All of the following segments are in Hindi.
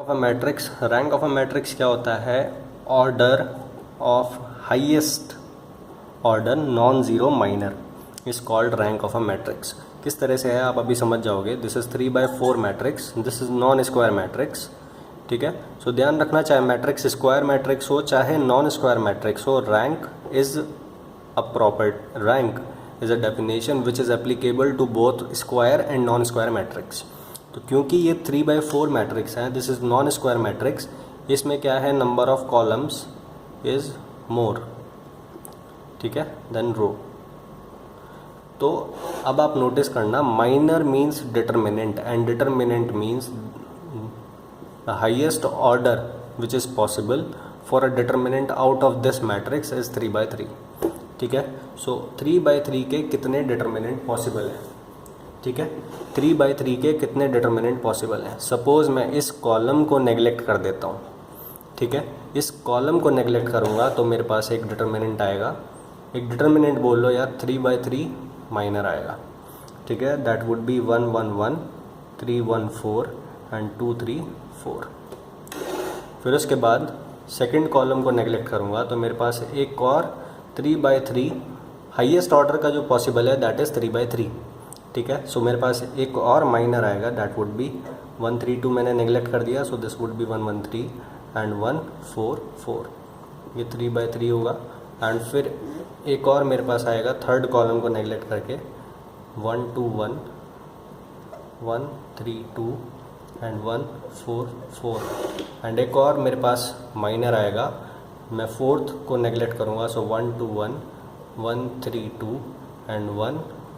Of a matrix, rank of a matrix क्या होता है? Order of highest order non zero minor is called rank of a matrix. किस तरह से है आप अभी समझ जाओगे। This is 3/4 matrix, this is non square matrix, ठीक है। सो ध्यान रखना, चाहे मैट्रिक्स स्क्वायर मैट्रिक्स हो चाहे नॉन स्क्वायर मैट्रिक्स हो, rank is a proper rank is a definition which is applicable to both square and non square matrix. तो क्योंकि ये 3/4 मैट्रिक्स है, this is non square matrix, इसमें क्या है, number of columns is more, ठीक है, देन रो। तो अब आप नोटिस करना, minor means determinant and determinant means the highest order which is possible for a determinant out of this matrix is 3/3, ठीक है। सो 3/3 के कितने डिटर्मिनेंट पॉसिबल हैं, ठीक है, 3/3 के कितने डिटर्मिनेंट पॉसिबल हैं। सपोज़ मैं इस कॉलम को नेगलेक्ट कर देता हूँ, ठीक है, इस कॉलम को नेगलेक्ट करूँगा तो मेरे पास एक डिटर्मिनेंट आएगा, एक डिटर्मिनेंट बोल लो यार, 3/3 माइनर आएगा, ठीक है, दैट वुड बी 1 1 1 3 1 4 एंड 2 3 4। फिर उसके बाद सेकंड कॉलम को नेगलेक्ट करूँगा तो मेरे पास एक और 3/3 हाईएस्ट ऑर्डर का जो पॉसिबल है दैट इज़ 3/3, ठीक है। सो मेरे पास एक और माइनर आएगा, दैट वुड बी 1 3 2 मैंने नेगलेक्ट कर दिया, so this would be 1 1 3 and 1 4 4, ये 3/3 होगा। एंड फिर एक और मेरे पास आएगा थर्ड कॉलम को नेगलेक्ट करके 1 2 1 1 3 2 एंड 1 4 4 एंड एक और मेरे पास माइनर आएगा, मैं फोर्थ को नेगलेक्ट करूँगा, सो 1 2 1 1 3 2 एंड 1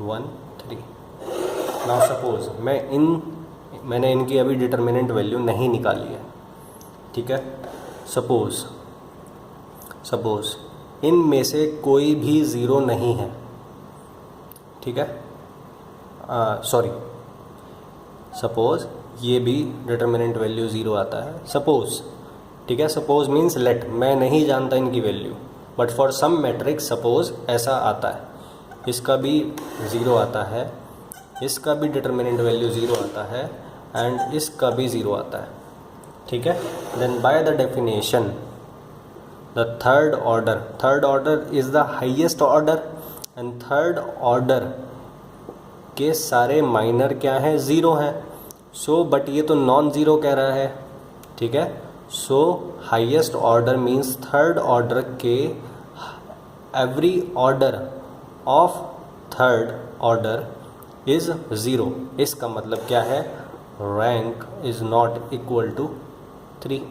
1 3। नाउ सपोज मैंने इनकी अभी डिटर्मिनेंट वैल्यू नहीं निकाली है, ठीक है। सपोज इनमें से कोई भी ज़ीरो नहीं है, ठीक है, सॉरी, सपोज़ ये भी डिटर्मिनेंट वैल्यू ज़ीरो आता है, सपोज़, ठीक है। सपोज़ मीन्स लेट, मैं नहीं जानता इनकी value, but for some matrix suppose ऐसा आता है, इसका भी ज़ीरो आता है, इसका भी डिटर्मिनेंट वैल्यू ज़ीरो आता है एंड इसका भी ज़ीरो आता है, ठीक है। Then by the definition the third order is the highest order and third order के सारे माइनर क्या हैं, ज़ीरो हैं। सो बट ये तो नॉन ज़ीरो कह रहा है, ठीक है। So highest order means third order के every order of third order is zero. इसका मतलब क्या है, rank is not equal to 3,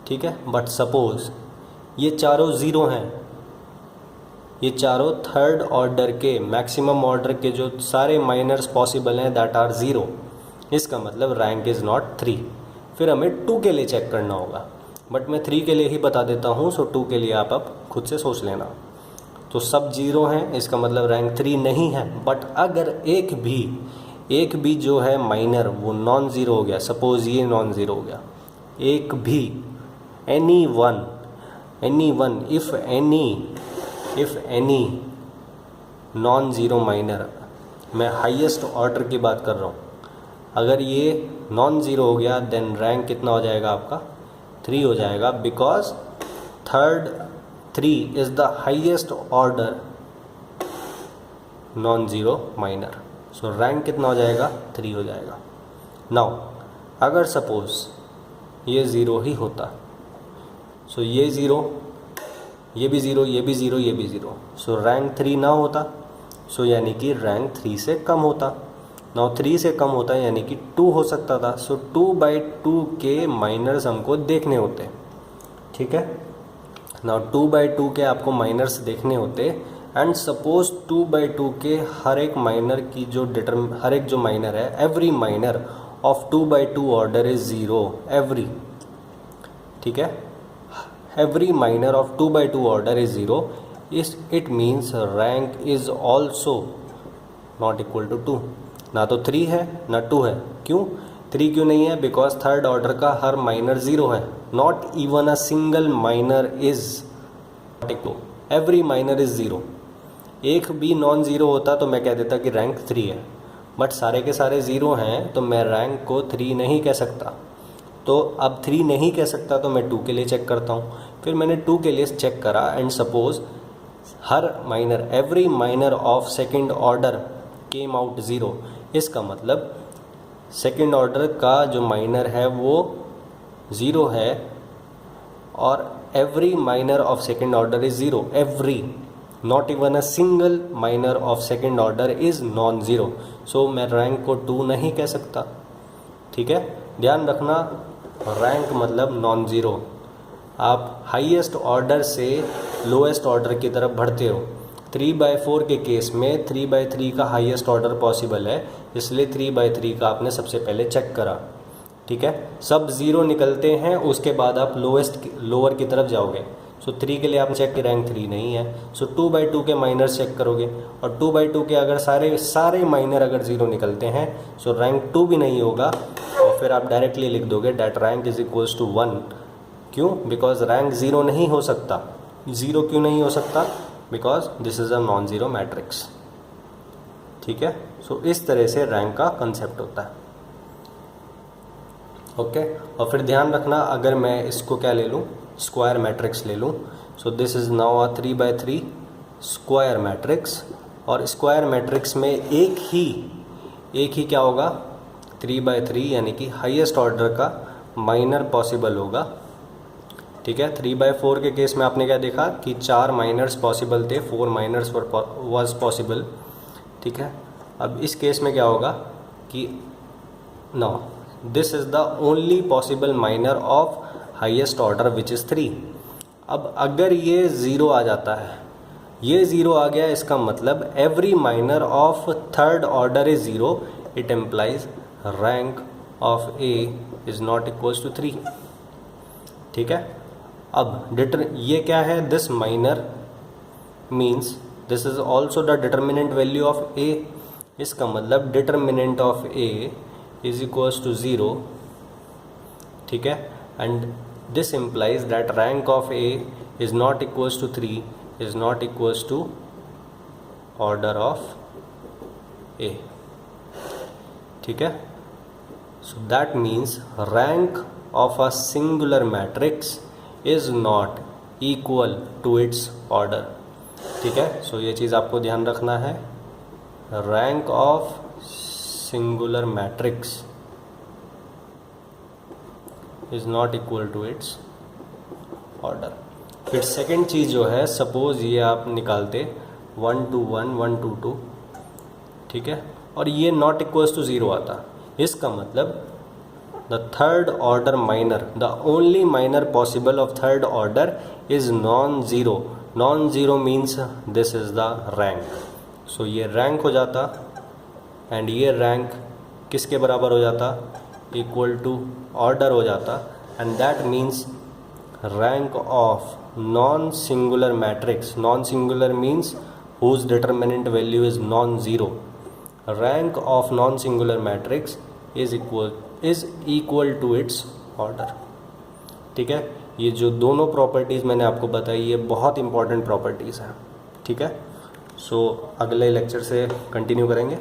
ठीक है। बट सपोज़ ये चारों ज़ीरो हैं, ये चारों थर्ड ऑर्डर के मैक्सिमम ऑर्डर के जो सारे माइनर्स पॉसिबल हैं दैट आर ज़ीरो, इसका मतलब रैंक इज़ नॉट 3। फिर हमें 2 के लिए चेक करना होगा, बट मैं 3 के लिए ही बता देता हूँ, सो 2 के लिए आप अब खुद से सोच लेना। तो सब ज़ीरो हैं, इसका मतलब रैंक 3 नहीं है। बट अगर एक भी जो है माइनर वो नॉन ज़ीरो हो गया, सपोज़ ये नॉन ज़ीरो हो गया, एक भी any one if any non zero minor, मैं हाईएस्ट ऑर्डर की बात कर रहा हूँ, अगर ये नॉन ज़ीरो हो गया देन रैंक कितना हो जाएगा आपका, 3 हो जाएगा, because 3 is the highest order non zero minor. So rank कितना हो जाएगा, 3 हो जाएगा। नाउ अगर सपोज़ ये ज़ीरो ही होता, सो ये ज़ीरो, ये भी ज़ीरो, ये भी ज़ीरो, ये भी ज़ीरो, सो रैंक 3 ना होता, सो यानी कि रैंक 3 से कम होता। नाउ 3 से कम होता है यानी कि 2 हो सकता था, सो 2/2 के माइनर्स हमको देखने होते, ठीक है। नाउ 2/2 के आपको माइनर्स देखने होते एंड सपोज 2/2 के हर एक माइनर की जो हर एक जो माइनर है, every minor of 2/2 order is zero, every, ठीक है, every minor of 2/2 order is 0, it means rank is also not equal to 2। ना तो 3 है ना 2 है, क्यों 3 क्यों नहीं है, बिकॉज थर्ड ऑर्डर का हर माइनर 0 है, not even a single minor is equal, every minor is 0। एक भी नॉन ज़ीरो होता तो मैं कह देता कि रैंक 3 है, बट सारे के सारे ज़ीरो हैं तो मैं रैंक को 3 नहीं कह सकता। तो अब 3 नहीं कह सकता तो मैं 2 के लिए चेक करता हूँ। फिर मैंने 2 के लिए चेक करा and suppose her minor every minor of second order came out 0। इसका मतलब सेकंड ऑर्डर का जो माइनर है वो 0 है और every minor of second order is 0। Every, not even a single minor of second order is non zero. So मैं रैंक को 2 नहीं कह सकता। ठीक है, ध्यान रखना, रैंक मतलब नॉन ज़ीरो। आप हाईएस्ट ऑर्डर से लोएस्ट ऑर्डर की तरफ बढ़ते हो। 3/4 के केस में 3/3 का हाईएस्ट ऑर्डर पॉसिबल है, इसलिए 3/3 का आपने सबसे पहले चेक करा। ठीक है, सब 0 निकलते हैं, उसके बाद आप लोअर की तरफ जाओगे। सो 3 के लिए आपने चेक की रैंक 3 नहीं है। सो 2/2 के माइनर चेक करोगे और 2/2 के अगर सारे माइनर अगर 0 निकलते हैं सो रैंक 2 भी नहीं होगा और फिर आप डायरेक्टली लिख दोगे that rank is equals to 1। क्यों? बिकॉज रैंक 0 नहीं हो सकता। 0 क्यों नहीं हो सकता? Because this is a non zero matrix. ठीक है, सो इस तरह से रैंक का कंसेप्ट होता है। ओके, और फिर ध्यान रखना, अगर मैं इसको क्या ले लूँ, स्क्वायर मैट्रिक्स ले लूँ, so this is now a 3/3 square matrix. और स्क्वायर मैट्रिक्स में एक ही क्या होगा, 3/3 यानी कि हाईएस्ट ऑर्डर का माइनर पॉसिबल होगा। ठीक है, 3/4 के केस में आपने क्या देखा कि 4 माइनर्स पॉसिबल थे, 4 माइनर्स वाज पॉसिबल। ठीक है, अब इस केस में क्या होगा कि no, this is the only possible minor of highest order which is 3। अब अगर ये 0 आ जाता है, ये 0 आ गया, इसका मतलब every minor of third order is 0। It implies rank of A is not equals to 3। ठीक है, अब ये क्या है, this minor means this is also the determinant value of A. इसका मतलब determinant of A is equals to 0। ठीक है, and this implies that rank of A is not equals to 3, is not equals to order of A. ठीक है, so that means rank of a singular matrix is not equal to its order। ठीक है, सो ये चीज़ आपको ध्यान रखना है, rank of singular matrix is not equal to its order. फिर सेकेंड चीज़ जो है, सपोज ये आप निकालते 1 2 1 1 2 2, ठीक है, और ये नॉट इक्वल्स टू 0 आता, इसका मतलब the third order minor, the only minor possible of third order is non-zero। non-zero means this is the rank। so ये rank हो जाता and ये rank किसके बराबर हो जाता, equal to order हो जाता, and that means rank of non-singular matrix, non-singular means whose determinant value is non-zero, rank of non-singular matrix is equal to its order। ठीक है, ये जो दोनों प्रॉपर्टीज़ मैंने आपको बताई ये बहुत इंपॉर्टेंट प्रॉपर्टीज़ हैं। ठीक है, सो अगले लेक्चर से कंटिन्यू करेंगे।